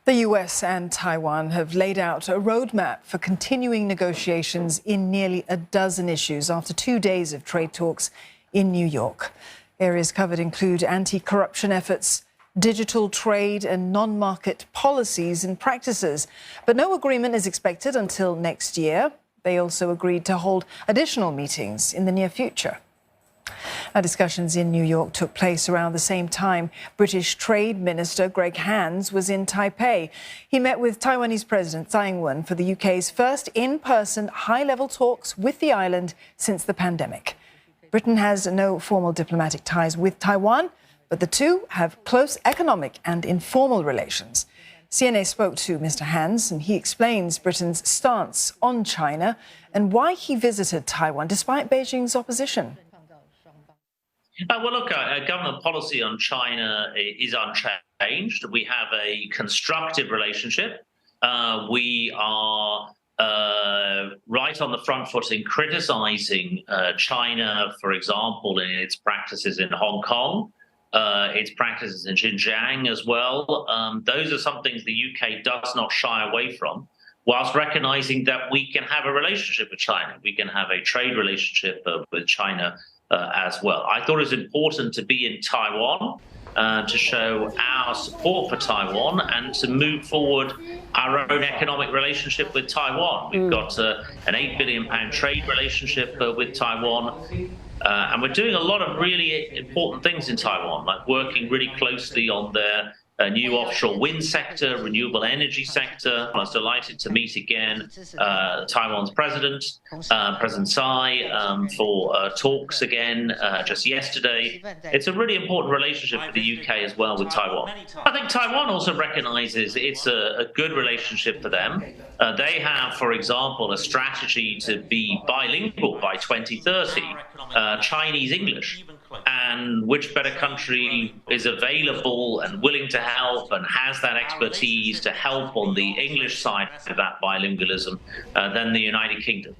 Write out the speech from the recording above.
The US and Taiwan have laid out a roadmap for continuing negotiations in nearly a dozen issues after 2 days of trade talks in New York. Areas covered include anti-corruption efforts, digital trade and non-market policies and practices. But no agreement is expected until next year. They also agreed to hold additional meetings in the near future. Our discussions in New York took place around the same time British Trade Minister Greg Hands was in Taipei. He met with Taiwanese President Tsai Ing-wen for the UK's first in-person high-level talks with the island since the pandemic. Britain has no formal diplomatic ties with Taiwan, but the two have close economic and informal relations. CNA spoke to Mr. Hands, and he explains Britain's stance on China and why he visited Taiwan despite Beijing's opposition. Well, look, government policy on China is unchanged. We have a constructive relationship. We are right on the front foot in criticizing China, for example, in its practices in Hong Kong, its practices in Xinjiang as well. Those are some things the UK does not shy away from, whilst recognizing that we can have a relationship with China. We can have a trade relationship with China as well. I thought it was important to be in Taiwan to show our support for Taiwan and to move forward our own economic relationship with Taiwan. We've got an £8 billion trade relationship with Taiwan. And we're doing a lot of really important things in Taiwan, like working really closely on their new offshore wind sector, renewable energy sector. I was delighted to meet again Taiwan's president, President Tsai, for talks again just yesterday. It's a really important relationship for the UK as well with Taiwan. I think Taiwan also recognizes it's a good relationship for them. They have, for example, a strategy to be bilingual by 2030, Chinese-English. And which better country is available and willing to help and has that expertise to help on the English side of that bilingualism than the United Kingdom?